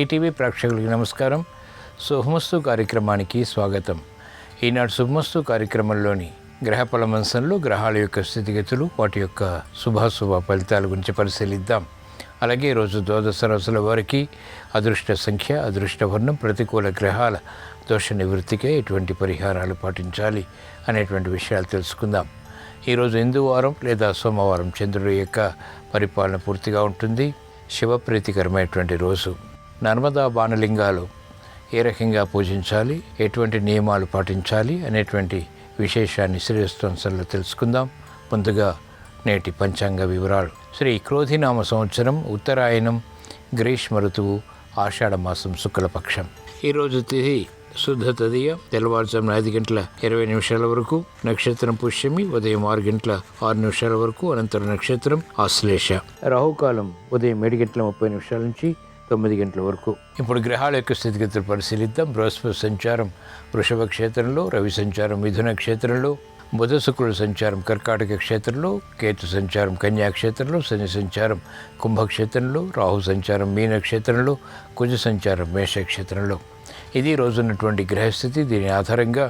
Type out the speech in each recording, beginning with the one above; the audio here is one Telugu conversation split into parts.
ఈటీవీ ప్రేక్షకులకి నమస్కారం. శుభమస్తు కార్యక్రమానికి స్వాగతం. ఈనాడు శుభమస్తు కార్యక్రమంలోని గ్రహ పలమంశంలో గ్రహాల యొక్క స్థితిగతులు, వాటి యొక్క శుభాశుభ ఫలితాల గురించి పరిశీలిద్దాం. అలాగే ఈరోజు ద్వాదశ రాశుల వారికి అదృష్ట సంఖ్య, అదృష్ట వర్ణం, ప్రతికూల గ్రహాల దోష నివృత్తికే ఎటువంటి పరిహారాలు పాటించాలి అనేటువంటి విషయాలు తెలుసుకుందాం. ఈరోజు హిందూవారం లేదా సోమవారం చంద్రుడి యొక్క పరిపాలన పూర్తిగా ఉంటుంది. శివప్రీతికరమైనటువంటి రోజు. నర్మదా బాణలింగాలు ఏ రకంగా పూజించాలి, ఎటువంటి నియమాలు పాటించాలి అనేటువంటి విశేషాన్ని శ్రేయస్వంశంలో తెలుసుకుందాం. ముందుగా నేటి పంచాంగ వివరాలు. శ్రీ క్రోధినామ సంవత్సరం, ఉత్తరాయణం, గ్రీష్మ ఋతువు, ఆషాఢమాసం, శుక్లపక్షం. ఈరోజు తిథి శుద్ధ తదియ, తెల్లవారుజామున 5 గంటల 20 నిమిషాల వరకు. నక్షత్రం పుష్యమి, ఉదయం 6 గంటల 6 నిమిషాల వరకు. అనంతరం నక్షత్రం ఆశ్లేష. రాహుకాలం ఉదయం 7 గంటల 30 నిమిషాల నుంచి 9 గంటల వరకు. ఇప్పుడు గ్రహాల యొక్క స్థితిగతులు పరిశీలిద్దాం. బృహస్పతి సంచారం వృషభ క్షేత్రంలో, రవి సంచారం మిథున క్షేత్రంలో, బుధ శుక్రుల సంచారం కర్కాటక క్షేత్రంలో, కేతు సంచారం కన్యా క్షేత్రంలో, శని సంచారం కుంభక్షేత్రంలో, రాహు సంచారం మీన క్షేత్రంలో, కుజ సంచారం మేష క్షేత్రంలో. ఇది రోజున్నటువంటి గ్రహస్థితి. దీని ఆధారంగా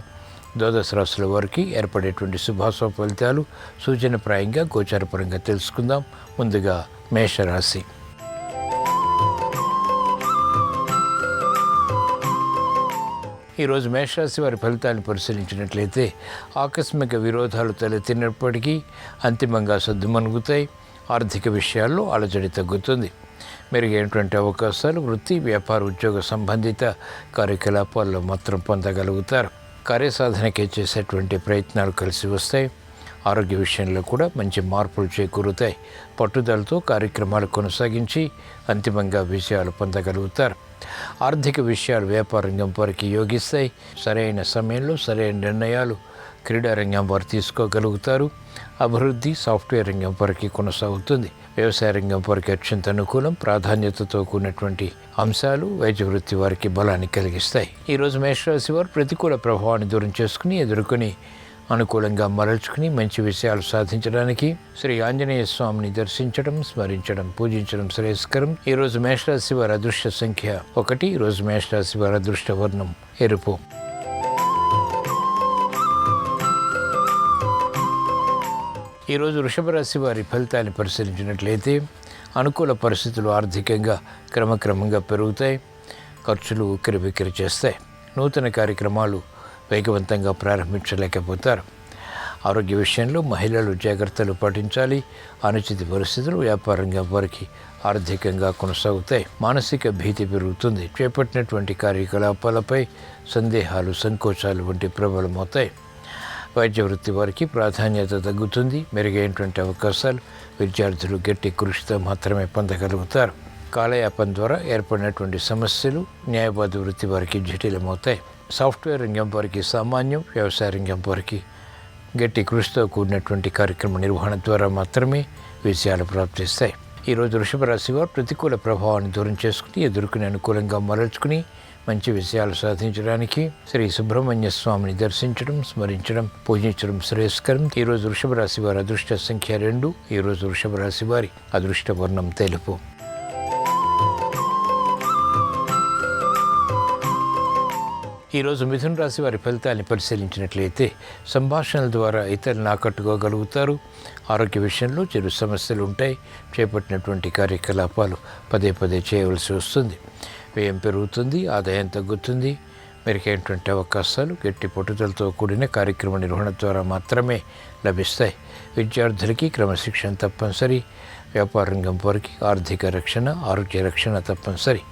ద్వాదశ రాశుల వారికి ఏర్పడేటువంటి శుభాశుభ ఫలితాలు సూచనప్రాయంగా గోచారపరంగా తెలుసుకుందాం. ముందుగా మేషరాశి. ఈరోజు మేషరాశి వారి ఫలితాలను పరిశీలించినట్లయితే ఆకస్మిక విరోధాలు తలెత్తినప్పటికీ అంతిమంగా సద్దుమణుగుతాయి. ఆర్థిక విషయాల్లో అలజడి తగ్గుతుంది. మెరుగైనటువంటి అవకాశాలు వృత్తి, వ్యాపార, ఉద్యోగ సంబంధిత కార్యకలాపాల్లో మాత్రం పొందగలుగుతారు. కార్యసాధనకే చేసేటువంటి ప్రయత్నాలు కలిసి వస్తాయి. ఆరోగ్య విషయంలో కూడా మంచి మార్పులు చేకూరుతాయి. పట్టుదలతో కార్యక్రమాలు కొనసాగించి అంతిమంగా విజయాలు పొందగలుగుతారు. ఆర్థిక విషయాలు వ్యాపార రంగం వారికి యోగిస్తాయి. సరైన సమయంలో సరైన నిర్ణయాలు క్రీడా రంగం వారు తీసుకోగలుగుతారు. అభివృద్ధి సాఫ్ట్వేర్ రంగం వారికి కొనసాగుతుంది. వ్యవసాయ రంగం వారికి అత్యంత అనుకూలం. ప్రాధాన్యతతో కూడినటువంటి అంశాలు వైద్య వృత్తి వారికి బలాన్ని కలిగిస్తాయి. ఈరోజు మేషరాశి వారు ప్రతికూల ప్రభావాన్ని దూరం చేసుకుని ఎదుర్కొని అనుకూలంగా మరల్చుకుని మంచి విషయాలు సాధించడానికి శ్రీ ఆంజనేయ స్వామిని దర్శించడం, స్మరించడం, పూజించడం శ్రేయస్కరం. ఈరోజు మేషరాశి వారి అదృష్ట సంఖ్య 1. ఈరోజు మేషరాశి వారి అదృష్ట వర్ణం ఎరుపు. ఈరోజు వృషభ రాశి వారి ఫలితాన్ని పరిశీలించినట్లయితే అనుకూల పరిస్థితులు ఆర్థికంగా క్రమక్రమంగా పెరుగుతాయి. ఖర్చులు ఉక్కిరిబిక్కిరి చేస్తాయి. నూతన కార్యక్రమాలు వేగవంతంగా ప్రారంభించలేకపోతారు. ఆరోగ్య విషయంలో మహిళలు జాగ్రత్తలు పాటించాలి. అనుచిత పరిస్థితులు వ్యాపార రంగం వారికి ఆర్థికంగా కొనసాగుతాయి. మానసిక భీతి పెరుగుతుంది. చేపట్టినటువంటి కార్యకలాపాలపై సందేహాలు, సంకోచాలు వంటి ప్రబలమవుతాయి. వైద్య వృత్తి వారికి ప్రాధాన్యత తగ్గుతుంది. మెరుగైనటువంటి అవకాశాలు విద్యార్థులు గట్టి కృషితో మాత్రమే పొందగలుగుతారు. కాలయాపన ద్వారా ఏర్పడినటువంటి సమస్యలు న్యాయవాద వృత్తి వారికి జటిలమవుతాయి. సాఫ్ట్వేర్ రంగం వారికి సామాన్యం. వ్యవసాయ రంగం వారికి గట్టి కృషితో కూడినటువంటి కార్యక్రమ నిర్వహణ ద్వారా మాత్రమే విజయాలు ప్రాప్తిస్తాయి. ఈరోజు వృషభ రాశి వారు ప్రతికూల ప్రభావాన్ని దూరం చేసుకుని ఎదుర్కొని అనుకూలంగా మరల్చుకుని మంచి విజయాలు సాధించడానికి శ్రీ సుబ్రహ్మణ్య స్వామిని దర్శించడం, స్మరించడం, పూజించడం శ్రేయస్కరం. ఈరోజు వృషభ రాశి వారి అదృష్ట సంఖ్య 2. ఈరోజు వృషభ రాశి వారి అదృష్ట వర్ణం తెలుపు. ఈరోజు మిథున రాశి వారి ఫలితాన్ని పరిశీలించినట్లయితే సంభాషణల ద్వారా ఇతరులను ఆకట్టుకోగలుగుతారు. ఆరోగ్య విషయంలో చిరు సమస్యలు ఉంటాయి. చేపట్టినటువంటి కార్యకలాపాలు పదే పదే చేయవలసి వస్తుంది. వ్యయం పెరుగుతుంది, ఆదాయం తగ్గుతుంది. మెరుగైనటువంటి అవకాశాలు గట్టి పట్టుదలతో కూడిన కార్యక్రమ నిర్వహణ ద్వారా మాత్రమే లభిస్తాయి. విద్యార్థులకి క్రమశిక్షణ తప్పనిసరి. వ్యాపార రంగం వారికి ఆర్థిక రక్షణ, ఆరోగ్య రక్షణ తప్పనిసరి.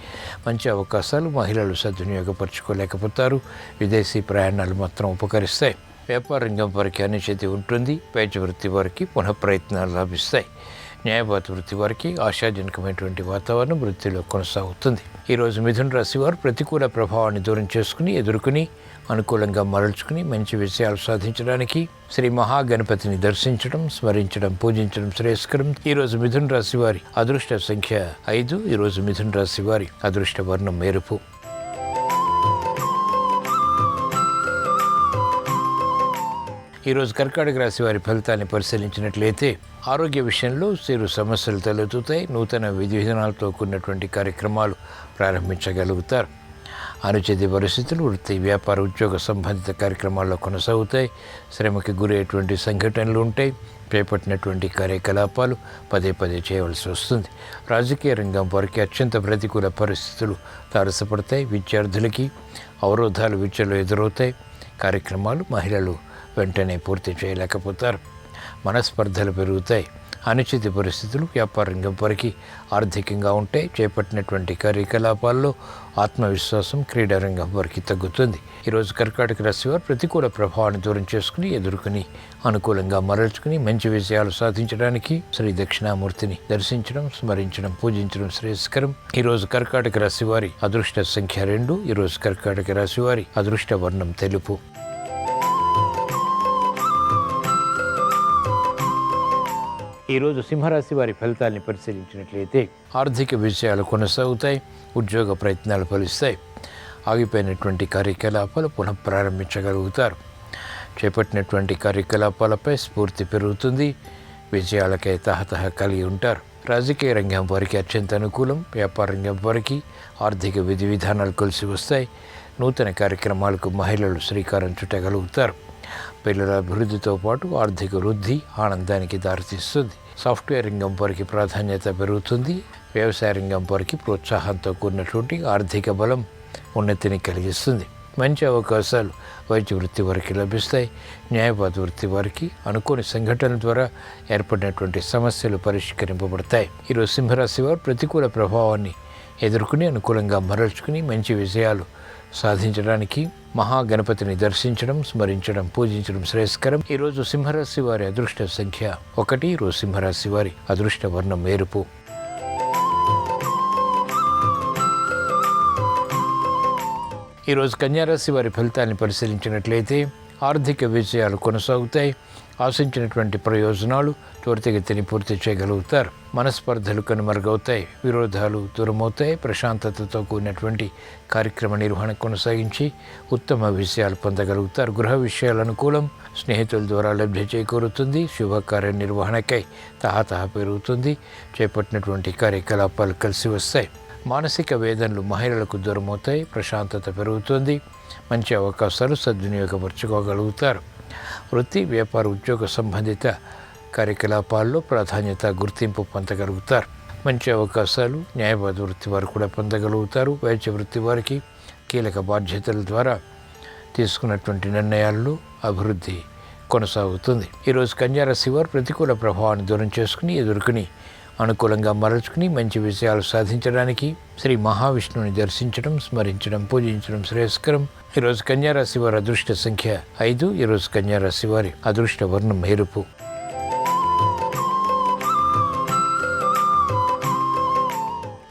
మంచి అవకాశాలు మహిళలు సద్వినియోగపరచుకోలేకపోతారు. విదేశీ ప్రయాణాలు మాత్రం ఉపకరిస్తాయి. వ్యాపార రంగం వారికి అనిశ్చితి ఉంటుంది. వైద్య వృత్తి వారికి పునఃప్రయత్నాలు లభిస్తాయి. న్యాయవాద వృత్తి వారికి ఆశాజనకమైనటువంటి వాతావరణం వృత్తిలో కొనసాగుతుంది. ఈరోజు మిథున రాశి వారు ప్రతికూల ప్రభావాన్ని దూరం చేసుకుని ఎదుర్కొని అనుకూలంగా మరల్చుకుని మంచి విషయాలు సాధించడానికి శ్రీ మహాగణపతిని దర్శించడం, స్మరించడం, పూజించడం శ్రేయస్కరం. ఈరోజు మిథున రాశి వారి అదృష్ట సంఖ్య 5. ఈరోజు మిథున రాశి వారి అదృష్ట వర్ణం ఎరుపు. ఈరోజు కర్కాటక రాశి వారి ఫలితాన్ని పరిశీలించినట్లయితే ఆరోగ్య విషయంలో చిరు సమస్యలు తలెత్తుతాయి. నూతన విధి విధానాలతో కూడినటువంటి కార్యక్రమాలు ప్రారంభించగలుగుతారు. అనుచిత పరిస్థితులు వృత్తి, వ్యాపార, ఉద్యోగ సంబంధిత కార్యక్రమాల్లో కొనసాగుతాయి. శ్రమకి గురయ్యేటువంటి సంఘటనలు ఉంటాయి. చేపట్టినటువంటి కార్యకలాపాలు పదే పదే చేయవలసి వస్తుంది. రాజకీయ రంగం వారికి అత్యంత ప్రతికూల పరిస్థితులు తారసపడతాయి. విద్యార్థులకి అవరోధాలు విద్యలో ఎదురవుతాయి. కార్యక్రమాలు మహిళలు వెంటనే పూర్తి చేయలేకపోతారు. మనస్పర్ధలు పెరుగుతాయి. అనుచిత పరిస్థితులు వ్యాపార రంగం వారికి ఆర్థికంగా ఉంటాయి. చేపట్టినటువంటి కార్యకలాపాల్లో ఆత్మవిశ్వాసం క్రీడా రంగం వారికి తగ్గుతుంది. ఈరోజు కర్కాటక రాశి వారు ప్రతికూల ప్రభావాన్ని దూరం చేసుకుని ఎదుర్కొని అనుకూలంగా మరల్చుకుని మంచి విజయాలు సాధించడానికి శ్రీ దక్షిణామూర్తిని దర్శించడం, స్మరించడం, పూజించడం శ్రేయస్కరం. ఈరోజు కర్కాటక రాశి వారి అదృష్ట సంఖ్య 2. ఈరోజు కర్కాటక రాశి వారి అదృష్ట వర్ణం తెలుపు. ఈరోజు సింహరాశి వారి ఫలితాన్ని పరిశీలించినట్లయితే ఆర్థిక విషయాలు కొనసాగుతాయి. ఉద్యోగ ప్రయత్నాలు ఫలిస్తాయి. ఆగిపోయినటువంటి కార్యకలాపాలు పునః ప్రారంభించగలుగుతారు. చేపట్టినటువంటి కార్యకలాపాలపై స్ఫూర్తి పెరుగుతుంది. విజయాలకై తహతహ కలిగి ఉంటారు. రాజకీయ రంగం వారికి అత్యంత అనుకూలం. వ్యాపార రంగం వారికి ఆర్థిక విధి విధానాలు కలిసి వస్తాయి. నూతన కార్యక్రమాలకు మహిళలు శ్రీకారం చుట్టగలుగుతారు. పిల్లల అభివృద్ధితో పాటు ఆర్థిక వృద్ధి ఆనందానికి దారితీస్తుంది. సాఫ్ట్వేర్ రంగం వారికి ప్రాధాన్యత పెరుగుతుంది. వ్యవసాయ రంగం వారికి ప్రోత్సాహంతో కూడినటువంటి ఆర్థిక బలం ఉన్నతిని కలిగిస్తుంది. మంచి అవకాశాలు వైద్య వృత్తి వారికి లభిస్తాయి. న్యాయవాద వృత్తి వారికి అనుకోని సంఘటనల ద్వారా ఏర్పడినటువంటి సమస్యలు పరిష్కరింపబడతాయి. ఈరోజు సింహరాశి వారు ప్రతికూల ప్రభావాన్ని ఎదుర్కొని అనుకూలంగా మరల్చుకుని మంచి విజయాలు సాధించడానికి మహాగణపతిని దర్శించడం, స్మరించడం, పూజించడం శ్రేయస్కరం. ఈరోజు సింహరాశి వారి అదృష్ట సంఖ్య 1. ఈరోజు సింహరాశి వారి అదృష్ట వర్ణం ఎరుపు. ఈరోజు కన్యారాశి వారి ఫలితాన్ని పరిశీలించినట్లయితే ఆర్థిక విజయాలు కొనసాగుతాయి. ఆశించినటువంటి ప్రయోజనాలు త్వరితగతిని పూర్తి చేయగలుగుతారు. మనస్పర్ధలు కనుమరుగవుతాయి. విరోధాలు దూరమవుతాయి. ప్రశాంతతతో కూడినటువంటి కార్యక్రమ నిర్వహణ కొనసాగించి ఉత్తమ విజయాలు పొందగలుగుతారు. గృహ విషయాల అనుకూలం. స్నేహితుల ద్వారా లబ్ధి చేకూరుతుంది. శుభకార్య నిర్వహణకై తహతహ పెరుగుతుంది. చేపట్టినటువంటి కార్యకలాపాలు కలిసి వస్తాయి. మానసిక వేదనలు మహిళలకు దూరమవుతాయి. ప్రశాంతత పెరుగుతుంది. మంచి అవకాశాలు సద్వినియోగపరచుకోగలుగుతారు. వృత్తి, వ్యాపార, ఉద్యోగ సంబంధిత కార్యకలాపాల్లో ప్రాధాన్యత, గుర్తింపు పొందగలుగుతారు. మంచి అవకాశాలు న్యాయవాద వృత్తి వారు కూడా పొందగలుగుతారు. వైద్య వృత్తి వారికి కీలక బాధ్యతల ద్వారా తీసుకున్నటువంటి నిర్ణయాల్లో అభివృద్ధి కొనసాగుతుంది. ఈరోజు కన్యారాశి వారు ప్రతికూల ప్రభావాన్ని దూరం చేసుకుని ఎదుర్కొని అనుకూలంగా మరల్చుకుని మంచి విజయాలు సాధించడానికి శ్రీ మహావిష్ణువుని దర్శించడం, స్మరించడం, పూజించడం శ్రేయస్కరం. ఈరోజు కన్యారాశి వారి అదృష్ట సంఖ్య 5. ఈరోజు కన్యారాశి వారి అదృష్ట వర్ణం ఎరుపు.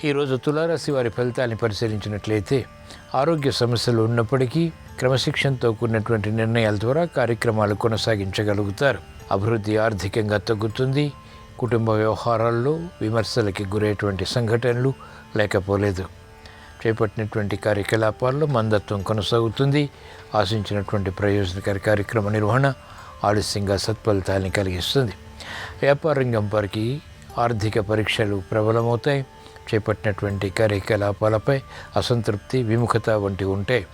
ఈరోజు తులారాశి వారి ఫలితాన్ని పరిశీలించినట్లయితే ఆరోగ్య సమస్యలు ఉన్నప్పటికీ క్రమశిక్షణతో కూడినటువంటి నిర్ణయాల ద్వారా కార్యక్రమాలు కొనసాగించగలుగుతారు. అభివృద్ధి ఆర్థికంగా తగ్గుతుంది. కుటుంబ వ్యవహారాల్లో విమర్శలకి గురయ్యేటువంటి సంఘటనలు లేకపోలేదు. చేపట్టినటువంటి కార్యకలాపాల్లో మందత్వం కొనసాగుతుంది. ఆశించినటువంటి ప్రయోజనకర కార్యక్రమ నిర్వహణ ఆలస్యంగా సత్ఫలితాన్ని కలిగిస్తుంది. వ్యాపార రంగం వారికి ఆర్థిక పరీక్షలు ప్రబలమవుతాయి. చేపట్టినటువంటి కార్యకలాపాలపై అసంతృప్తి, విముఖత వంటివి ఉంటాయి.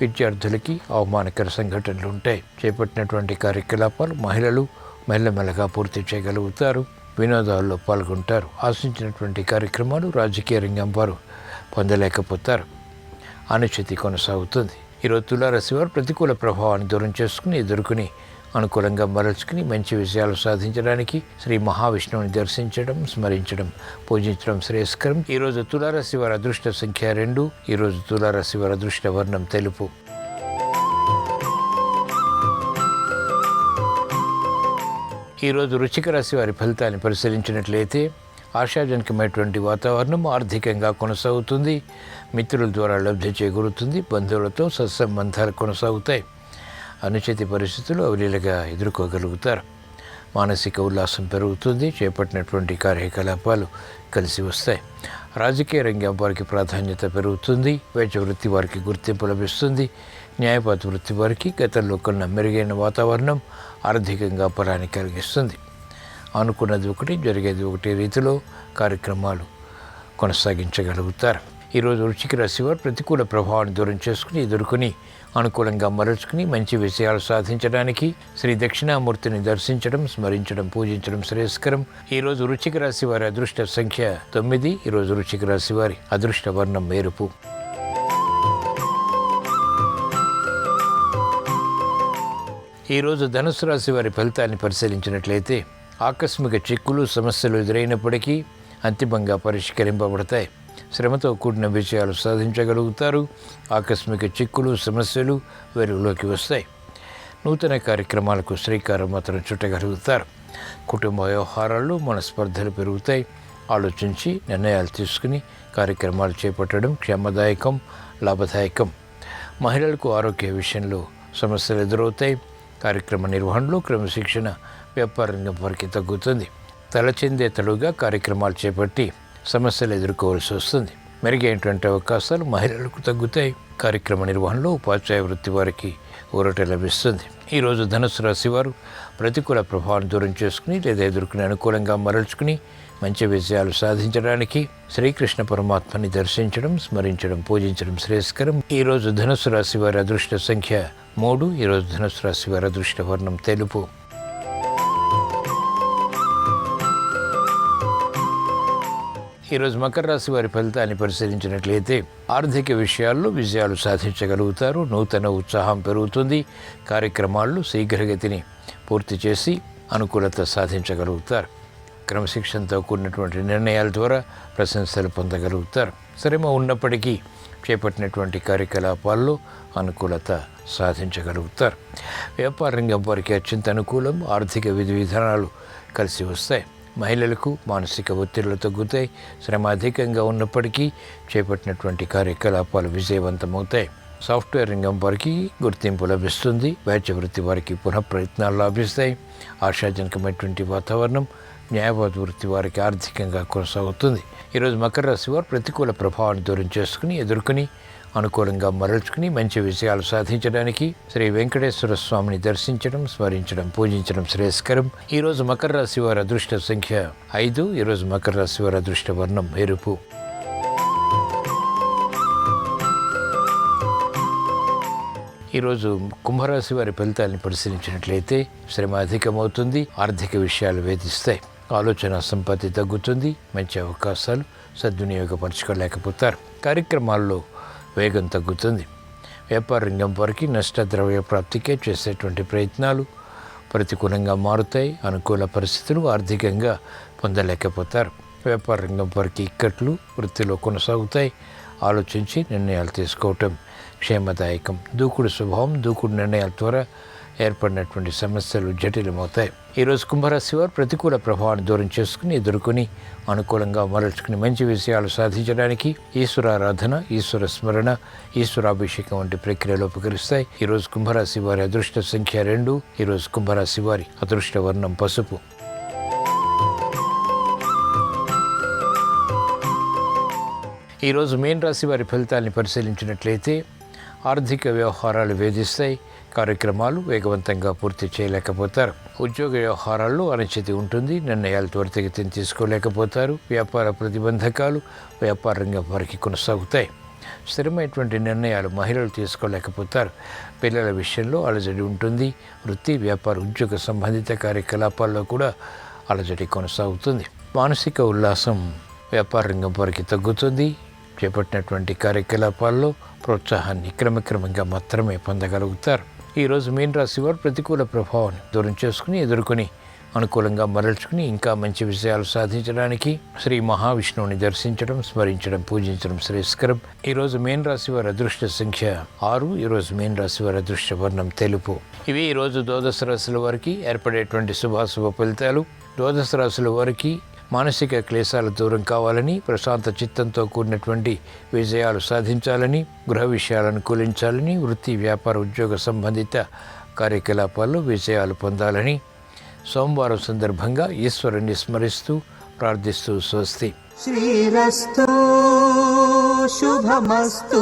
విద్యార్థులకి అవమానకర సంఘటనలు ఉంటాయి. చేపట్టినటువంటి కార్యకలాపాలు మహిళలు మెల్లమెల్లగా పూర్తి చేయగలుగుతారు. వినోదాల్లో పాల్గొంటారు. ఆశించినటువంటి కార్యక్రమాలు రాజకీయ రంగం వారు పొందలేకపోతారు. అనుచితి కొనసాగుతుంది. ఈరోజు తులారాశి వారు ప్రతికూల ప్రభావాన్ని దూరం చేసుకుని ఎదుర్కొని అనుకూలంగా మరల్చుకుని మంచి విజయాలు సాధించడానికి శ్రీ మహావిష్ణువుని దర్శించడం, స్మరించడం, పూజించడం శ్రేయస్కరం. ఈరోజు తులారాశి వారి అదృష్ట సంఖ్య 2. ఈరోజు తులారాశి వారి అదృష్ట వర్ణం తెలుపు. ఈరోజు వృశ్చిక రాశి వారి ఫలితాన్ని పరిశీలించినట్లయితే ఆశాజనకమైనటువంటి వాతావరణం ఆర్థికంగా కొనసాగుతుంది. మిత్రుల ద్వారా లబ్ధి చేకూరుతుంది. బంధువులతో సత్సంబంధాలు కొనసాగుతాయి. అనుచిత పరిస్థితులు అవలీలగా ఎదుర్కోగలుగుతారు. మానసిక ఉల్లాసం పెరుగుతుంది. చేపట్టినటువంటి కార్యకలాపాలు కలిసి వస్తాయి. రాజకీయ రంగం వారికి ప్రాధాన్యత పెరుగుతుంది. వైద్య వృత్తి వారికి గుర్తింపు లభిస్తుంది. న్యాయపాత వృత్తి వారికి గతంలో కొన్న మెరుగైన వాతావరణం ఆర్థికంగా ఫలాన్ని కలిగిస్తుంది. అనుకున్నది ఒకటి, జరిగేది ఒకటి రీతిలో కార్యక్రమాలు కొనసాగించగలుగుతారు. ఈరోజు వృశ్చిక రాశి వారు ప్రతికూల ప్రభావాన్ని దూరం చేసుకుని ఎదుర్కొని అనుకూలంగా మరల్చుకుని మంచి విషయాలు సాధించడానికి శ్రీ దక్షిణామూర్తిని దర్శించడం, స్మరించడం, పూజించడం శ్రేయస్కరం. ఈరోజు వృశ్చిక రాశి వారి అదృష్ట సంఖ్య 9. ఈరోజు వృశ్చిక రాశి వారి అదృష్ట వర్ణం ఎరుపు. ఈరోజు ధనుసు రాశి వారి ఫలితాన్ని పరిశీలించినట్లయితే ఆకస్మిక చిక్కులు, సమస్యలు ఎదురైనప్పటికీ అంతిమంగా పరిష్కరింపబడతాయి. శ్రమతో కూడిన విజయాలు సాధించగలుగుతారు. ఆకస్మిక చిక్కులు, సమస్యలు వెలుగులోకి వస్తాయి. నూతన కార్యక్రమాలకు శ్రీకారం మాత్రం చుట్టగలుగుతారు. కుటుంబ వ్యవహారాల్లో మనస్పర్ధలు పెరుగుతాయి. ఆలోచించి నిర్ణయాలు తీసుకుని కార్యక్రమాలు చేపట్టడం క్షేమదాయకం, లాభదాయకం. మహిళలకు ఆరోగ్య విషయంలో సమస్యలు ఎదురవుతాయి. కార్యక్రమ నిర్వహణలో క్రమశిక్షణ వ్యాపార రంగం వారికి తగ్గుతుంది. తలచెందే తడుగా కార్యక్రమాలు చేపట్టి సమస్యలు ఎదుర్కోవాల్సి వస్తుంది. మెరుగైనటువంటి అవకాశాలు మహిళలకు తగ్గుతాయి. కార్యక్రమ నిర్వహణలో ఉపాధ్యాయ వృత్తి వారికి ఊరట లభిస్తుంది. ఈరోజు ధనుసు రాశి వారు ప్రతికూల ప్రభావాన్ని దూరం చేసుకుని లేదా ఎదుర్కొని అనుకూలంగా మరల్చుకుని మంచి విజయాలు సాధించడానికి శ్రీకృష్ణ పరమాత్మని దర్శించడం, స్మరించడం, పూజించడం శ్రేయస్కరం. ఈరోజు ధనుసు రాశి వారి అదృష్ట సంఖ్య 3. ఈరోజు ధనుసు రాశి వారి అదృష్ట వర్ణం తెలుపు. ఈరోజు మకర రాశి వారి ఫలితాన్ని పరిశీలించినట్లయితే ఆర్థిక విషయాల్లో విజయాలు సాధించగలుగుతారు. నూతన ఉత్సాహం పెరుగుతుంది. కార్యక్రమాల్లో శీఘ్రగతిని పూర్తి చేసి అనుకూలత సాధించగలుగుతారు. క్రమశిక్షణతో కూడినటువంటి నిర్ణయాల ద్వారా ప్రశంసలు పొందగలుగుతారు. శ్రమ ఉన్నప్పటికీ చేపట్టినటువంటి కార్యకలాపాల్లో అనుకూలత సాధించగలుగుతారు. వ్యాపార రంగం వారికి అత్యంత అనుకూలం. ఆర్థిక విధి విధానాలు కలిసి వస్తాయి. మహిళలకు మానసిక ఒత్తిళ్లు తగ్గుతాయి. శ్రమ అధికంగా ఉన్నప్పటికీ చేపట్టినటువంటి కార్యకలాపాలు విజయవంతమవుతాయి. సాఫ్ట్వేర్ రంగం వారికి గుర్తింపు లభిస్తుంది. వైద్య వృత్తి వారికి పునః ప్రయత్నాలు లాభిస్తాయి. ఆశాజనకమైనటువంటి వాతావరణం న్యాయవాద వృత్తి వారికి ఆర్థికంగా కొనసాగుతుంది. ఈరోజు మకర రాశి వారు ప్రతికూల ప్రభావాన్ని దూరం చేసుకుని ఎదుర్కొని అనుకూలంగా మరల్చుకుని మంచి విజయాలు సాధించడానికి శ్రీ వెంకటేశ్వర స్వామిని దర్శించడం, స్మరించడం, పూజించడం శ్రేయస్కరం. ఈరోజు మకర రాశి వారి అదృష్ట సంఖ్య 5. ఈరోజు మకర రాశి వారి అదృష్ట వర్ణం ఎరుపు. ఈరోజు కుంభరాశి వారి ఫలితాలను పరిశీలించినట్లయితే శ్రమ అధికమవుతుంది. ఆర్థిక విషయాలు వేధిస్తాయి. ఆలోచన సంపత్తి తగ్గుతుంది. మంచి అవకాశాలు సద్వినియోగపరచుకోలేకపోతారు. కార్యక్రమాల్లో వేగం తగ్గుతుంది. వ్యాపార రంగం వారికి నష్టద్రవ్య ప్రాప్తికే చేసేటువంటి ప్రయత్నాలు ప్రతికూలంగా మారుతాయి. అనుకూల పరిస్థితులు ఆర్థికంగా పొందలేకపోతారు. వ్యాపార రంగం వారికి ఇక్కట్లు వృత్తిలో కొనసాగుతాయి. ఆలోచించి నిర్ణయాలు తీసుకోవటం క్షేమదాయకం. దూకుడు స్వభావం, దూకుడు నిర్ణయాల ద్వారా ఏర్పడినటువంటి సమస్యలు జటిలమవుతాయి. ఈరోజు కుంభరాశి వారు ప్రతికూల ప్రభావాన్ని దూరం చేసుకుని ఎదుర్కొని అనుకూలంగా మరల్చుకుని మంచి విషయాలు సాధించడానికి ఈశ్వరారాధన, ఈశ్వర స్మరణ, ఈశ్వరాభిషేకం వంటి ప్రక్రియలు ఉపకరిస్తాయి. ఈరోజు కుంభరాశి వారి అదృష్ట సంఖ్య 2. ఈరోజు కుంభరాశి వారి అదృష్ట వర్ణం పసుపు. ఈరోజు మీన రాశి వారి ఫలితాన్ని పరిశీలించినట్లయితే ఆర్థిక వ్యవహారాలు వేధిస్తాయి. కార్యక్రమాలు వేగవంతంగా పూర్తి చేయలేకపోతారు. ఉద్యోగ వ్యవహారాల్లో అనిశ్చితి ఉంటుంది. నిర్ణయాలు త్వరితగతిని తీసుకోలేకపోతారు. వ్యాపార ప్రతిబంధకాలు వ్యాపార రంగం వారికి కొనసాగుతాయి. స్థిరమైనటువంటి నిర్ణయాలు మహిళలు తీసుకోలేకపోతారు. పిల్లల విషయంలో అలజడి ఉంటుంది. వృత్తి, వ్యాపార, ఉద్యోగ సంబంధిత కార్యకలాపాల్లో కూడా అలజడి కొనసాగుతుంది. మానసిక ఉల్లాసం వ్యాపార రంగం వారికి తగ్గుతుంది. చేపట్టినటువంటి కార్యకలాపాల్లో ప్రోత్సాహాన్ని క్రమక్రమంగా మాత్రమే పొందగలుగుతారు. ఈరోజు మీన రాశి వారు ప్రతికూల ప్రభావాన్ని దూరం చేసుకుని ఎదుర్కొని అనుకూలంగా మరల్చుకుని ఇంకా మంచి విషయాలు సాధించడానికి శ్రీ మహావిష్ణువుని దర్శించడం, స్మరించడం, పూజించడం శ్రేయస్కరం. ఈరోజు మీన రాశి వారి అదృష్ట సంఖ్య 6. ఈరోజు మీన రాశి వారి అదృష్ట వర్ణం తెలుపు. ఇవి ఈరోజు ద్వాదశ రాశుల వారికి ఏర్పడేటువంటి శుభాశుభ ఫలితాలు. ద్వాదశ రాశుల వారికి మానసిక క్లేశాలు దూరం కావాలని, ప్రశాంత చిత్తంతో కూడినటువంటి విజయాలు సాధించాలని, గృహ విషయాలు అనుకూలించాలని, వృత్తి, వ్యాపార, ఉద్యోగ సంబంధిత కార్యకలాపాల్లో విజయాలు పొందాలని సోమవారం సందర్భంగా ఈశ్వరుని స్మరిస్తూ ప్రార్థిస్తూ స్వస్తి. శ్రీరస్తు శుభమస్తు.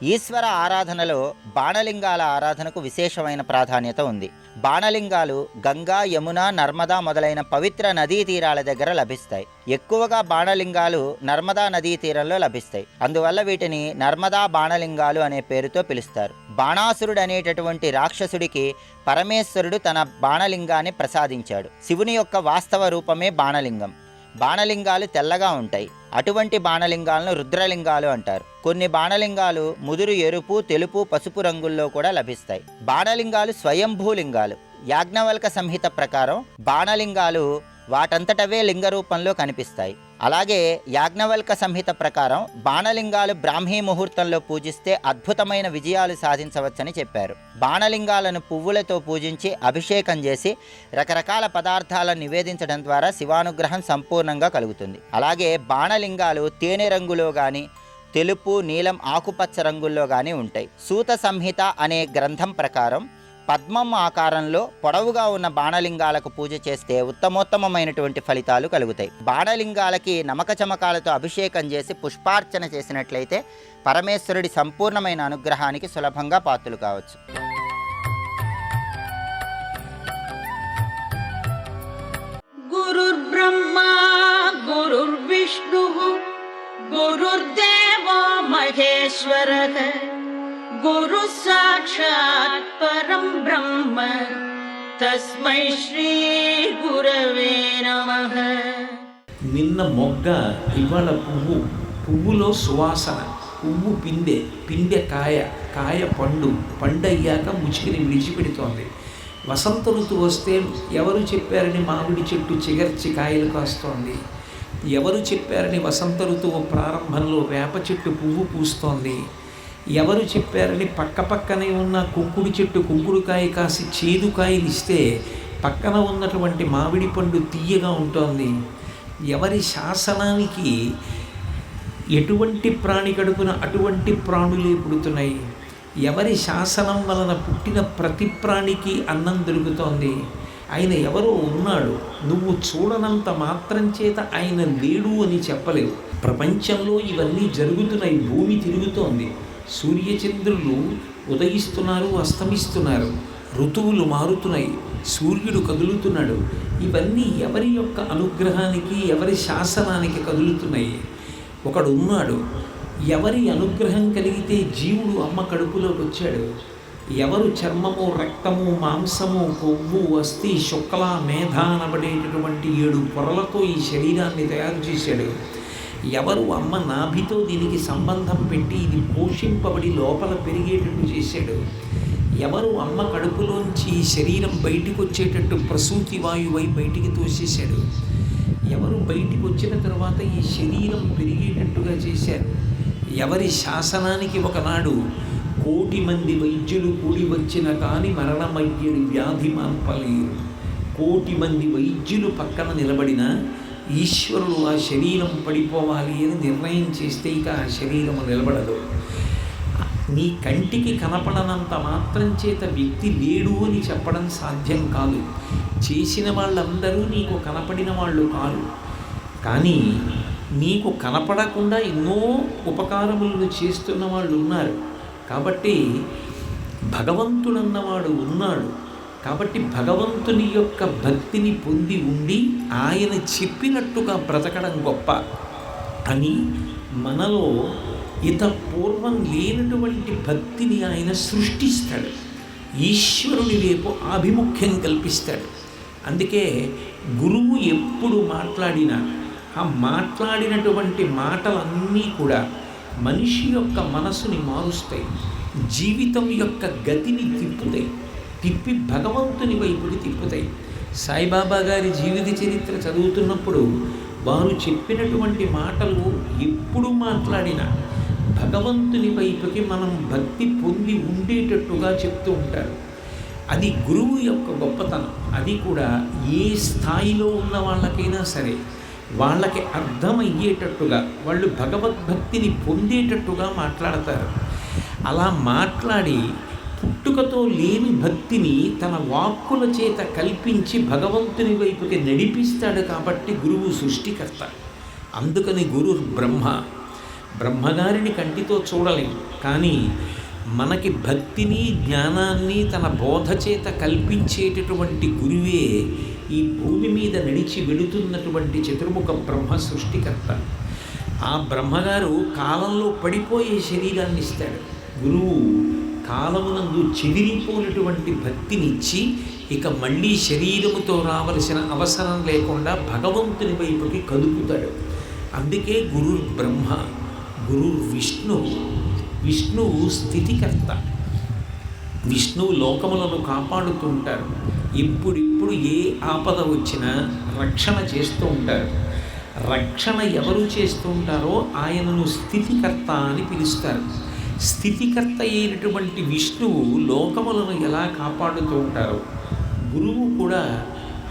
ఈశ్వర ఆరాధనలో బాణలింగాల ఆరాధనకు విశేషమైన ప్రాధాన్యత ఉంది. బాణలింగాలు గంగా, యమున, నర్మదా మొదలైన పవిత్ర నదీ తీరాల దగ్గర లభిస్తాయి. ఎక్కువగా బాణలింగాలు నర్మదా నదీ తీరంలో లభిస్తాయి. అందువల్ల వీటిని నర్మదా బాణలింగాలు అనే పేరుతో పిలుస్తారు. బాణాసురుడు అనేటటువంటి రాక్షసుడికి పరమేశ్వరుడు తన బాణలింగాన్ని ప్రసాదించాడు. శివుని యొక్క వాస్తవ రూపమే బాణలింగం. బాణలింగాలు తెల్లగా ఉంటాయి. అటువంటి బాణలింగాలను రుద్రలింగాలు అంటారు. కొన్ని బాణలింగాలు ముదురు ఎరుపు, తెలుపు, పసుపు రంగుల్లో కూడా లభిస్తాయి. బాణలింగాలు స్వయంభూలింగాలు. యాజ్ఞవల్క సంహిత ప్రకారం బాణలింగాలు వాటంతటవే లింగ రూపంలో కనిపిస్తాయి. అలాగే యాజ్ఞవల్క సంహిత ప్రకారం బాణలింగాలు బ్రాహ్మీ ముహూర్తంలో పూజిస్తే అద్భుతమైన విజయాలు సాధించవచ్చని చెప్పారు. బాణలింగాలను పువ్వులతో పూజించి అభిషేకం చేసి రకరకాల పదార్థాలను నివేదించడం ద్వారా శివానుగ్రహం సంపూర్ణంగా కలుగుతుంది. అలాగే బాణలింగాలు తేనె రంగులో కానీ, తెలుపు, నీలం, ఆకుపచ్చ రంగుల్లో కానీ ఉంటాయి. సూత సంహిత అనే గ్రంథం ప్రకారం పద్మం ఆకారంలో పొడవుగా ఉన్న బాణలింగాలకు పూజ చేస్తే ఉత్తమోత్తమైనటువంటి ఫలితాలు కలుగుతాయి. బాణలింగాలకి నమక చమకాలతో అభిషేకం చేసి పుష్పార్చన చేసినట్లయితే పరమేశ్వరుడి సంపూర్ణమైన అనుగ్రహానికి సులభంగా పాత్రులు కావచ్చు. గురుర్బ్రహ్మా గురుర్విష్ణుః గురుర్దేవో మహేశ్వరః గురు సాక్షాత్ పరం బ్రహ్మ తస్మై శ్రీ గురవే నమః. నిన్న మొగ్గ, ఇవాళ పువ్వు. పువ్వులో సువాసన, పువ్వు పిందె, పిందె కాయ, కాయ పండు, పండయ్యాక ముచికిని విడిచిపెడుతోంది. వసంత ఋతువు వస్తే ఎవరు చెప్పారని మామిడి చెట్టు చిగర్చి కాయలు కాస్తోంది. ఎవరు చెప్పారని వసంత ఋతువు ప్రారంభంలో వేప చెట్టు పువ్వు పూస్తోంది. ఎవరు చెప్పారని పక్కనే ఉన్న కుంకుడు చెట్టు కుంకుడుకాయ కాసి చేదుకాయలు ఇస్తే పక్కన ఉన్నటువంటి మామిడి పండు తీయగా ఉంటుంది. ఎవరి శాసనానికి ఎటువంటి ప్రాణి కడుపున అటువంటి ప్రాణులే పుడుతున్నాయి. ఎవరి శాసనం వలన పుట్టిన ప్రతి ప్రాణికి అన్నం దొరుకుతోంది. ఆయన ఎవరో ఉన్నాడు, నువ్వు చూడనంత మాత్రం చేత ఆయన లేడు అని చెప్పలేవు. ప్రపంచంలో ఇవన్నీ జరుగుతున్నాయి. భూమి తిరుగుతోంది, సూర్యచంద్రులు ఉదయిస్తున్నారు, అస్తమిస్తున్నారు, ఋతువులు మారుతున్నాయి, సూర్యుడు కదులుతున్నాడు. ఇవన్నీ ఎవరి యొక్క అనుగ్రహానికి, ఎవరి శాసనానికి కదులుతున్నాయి. ఒకడు ఉన్నాడు, ఎవరి అనుగ్రహం కలిగితే జీవుడు అమ్మ కడుపులోకి వచ్చాడు. ఎవరు చర్మము, రక్తము, మాంసము, కొవ్వు, అస్థి, శుక్ల, మేధ అనబడేటటువంటి 7 పొరలతో ఈ శరీరాన్ని తయారు చేశాడు. ఎవరు అమ్మ నాభితో దీనికి సంబంధం పెట్టి ఇది పోషింపబడి లోపల పెరిగేటట్టు చేశాడు. ఎవరు అమ్మ కడుపులోంచి ఈ శరీరం బయటికి వచ్చేటట్టు ప్రసూతి వాయువై బయటికి తోసేశాడు. ఎవరు బయటికి వచ్చిన తర్వాత ఈ శరీరం పెరిగేటట్టుగా చేశారు. ఎవరి శాసనానికి ఒకనాడు 1,000,000 మంది వైద్యులు కూడి వచ్చిన కానీ మరణమయ్యేది వ్యాధి మాన్పలేరు. 1,000,000 మంది వైద్యులు పక్కన నిలబడిన ఈశ్వరుడు ఆ శరీరం పడిపోవాలి అని నిర్ణయం చేస్తే ఇక ఆ శరీరము నిలబడదు. నీ కంటికి కనపడనంత మాత్రం చేత వ్యక్తి లేడు అని చెప్పడం సాధ్యం కాదు. చేసిన వాళ్ళందరూ నీకు కనపడిన వాళ్ళు కాదు. కానీ నీకు కనపడకుండా ఎన్నో ఉపకారములను చేస్తున్న వాళ్ళు ఉన్నారు. కాబట్టి భగవంతుడన్నవాడు ఉన్నాడు. కాబట్టి భగవంతుని యొక్క భక్తిని పొంది ఉండి ఆయన చెప్పినట్టుగా బ్రతకడం గొప్ప అని మనలో పూర్వం లేనటువంటి భక్తిని ఆయన సృష్టిస్తాడు. ఈశ్వరుని వైపు ఆభిముఖ్యం కల్పిస్తాడు. అందుకే గురువు ఎప్పుడు మాట్లాడినా ఆ మాట్లాడినటువంటి మాటలన్నీ కూడా మనిషి యొక్క మనసుని మారుస్తాయి, జీవితం యొక్క గతిని తిప్పుతాయి, తిప్పి భగవంతుని వైపుకి తిప్పుతాయి. సాయిబాబా గారి జీవిత చరిత్ర చదువుతున్నప్పుడు వారు చెప్పినటువంటి మాటలు ఎప్పుడు మాట్లాడినా భగవంతుని వైపుకి మనం భక్తి పొంది ఉండేటట్టుగా చెప్తూ ఉంటారు. అది గురువు యొక్క గొప్పతనం. అది కూడా ఏ స్థాయిలో ఉన్న వాళ్ళకైనా సరే వాళ్ళకి అర్థమయ్యేటట్టుగా, వాళ్ళు భగవద్భక్తిని పొందేటట్టుగా మాట్లాడతారు. అలా మాట్లాడి పుట్టుకతో లేని భక్తిని తన వాక్కుల చేత కల్పించి భగవంతుని వైపుకి నడిపిస్తాడు. కాబట్టి గురువు సృష్టికర్త. అందుకని గురు బ్రహ్మ. బ్రహ్మగారిని కంటితో చూడలేం, కానీ మనకి భక్తిని జ్ఞానాన్ని తన బోధ చేత కల్పించేటటువంటి గురువే ఈ భూమి మీద నడిచి వెడుతున్నటువంటి చతుర్ముఖ బ్రహ్మ సృష్టికర్త. ఆ బ్రహ్మగారు కాలంలో పడిపోయే శరీరాన్ని ఇస్తాడు. గురువు కాలమునందు చెదిరిపోయినటువంటి భక్తినిచ్చి ఇక మళ్ళీ శరీరముతో రావలసిన అవసరం లేకుండా భగవంతుని వైపుకి కదుపుతాడు. అందుకే గురు బ్రహ్మ, గురు విష్ణువు. విష్ణువు స్థితికర్త. విష్ణువు లోకములను కాపాడుతుంటారు. ఇప్పుడిప్పుడు ఏ ఆపద వచ్చినా రక్షణ చేస్తూ ఉంటారు. రక్షణ ఎవరు చేస్తూ ఉంటారో ఆయనను స్థితికర్త అని పిలుస్తారు. స్థితికర్త అయినటువంటి విష్ణువు లోకములను ఎలా కాపాడుతూ ఉంటారో గురువు కూడా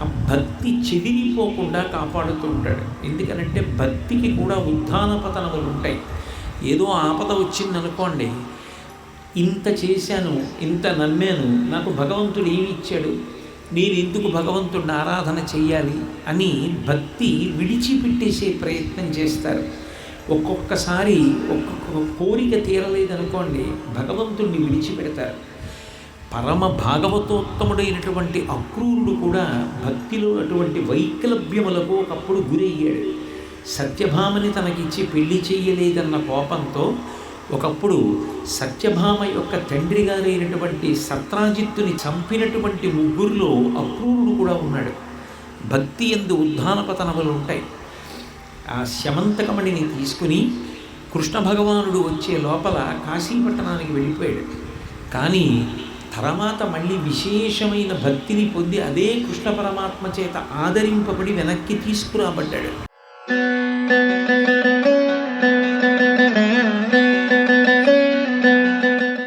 ఆ భక్తి చెదిరిపోకుండా కాపాడుతూ ఉంటాడు. ఎందుకనంటే భక్తికి కూడా ఉత్థాన పతనములు ఉంటాయి. ఏదో ఆపద వచ్చిందనుకోండి, ఇంత చేశాను, ఇంత నమ్మాను, నాకు భగవంతుడు ఏమి ఇచ్చాడు, నేను ఎందుకు భగవంతుడిని ఆరాధన చెయ్యాలి అని భక్తి విడిచిపెట్టేసే ప్రయత్నం చేస్తారు. ఒక్కొక్కసారి ఒక్కొక్క కోరిక తీరలేదనుకోండి, భగవంతుడిని విడిచిపెడతారు. పరమ భాగవతోత్తముడైనటువంటి అక్రూరుడు కూడా భక్తిలో అటువంటి వైకలభ్యములకు ఒకప్పుడు గురయ్యాడు. సత్యభామని తనకిచ్చి పెళ్లి చెయ్యలేదన్న కోపంతో ఒకప్పుడు సత్యభామ యొక్క తండ్రి గారైనటువంటి సత్రాజిత్తుని చంపినటువంటి ముగ్గురులో అక్రూరుడు కూడా ఉన్నాడు. భక్తి యందు ఉద్ధాన పతనములు ఉంటాయి. ఆ శమంతకమణిని తీసుకుని కృష్ణ భగవానుడు వచ్చే లోపల కాశీపట్టణానికి వెళ్ళిపోయాడు. కానీ తర్వాత మళ్ళీ విశేషమైన భక్తిని పొంది అదే కృష్ణ పరమాత్మ చేత ఆదరింపబడి వెనక్కి తీసుకురాబడ్డాడు.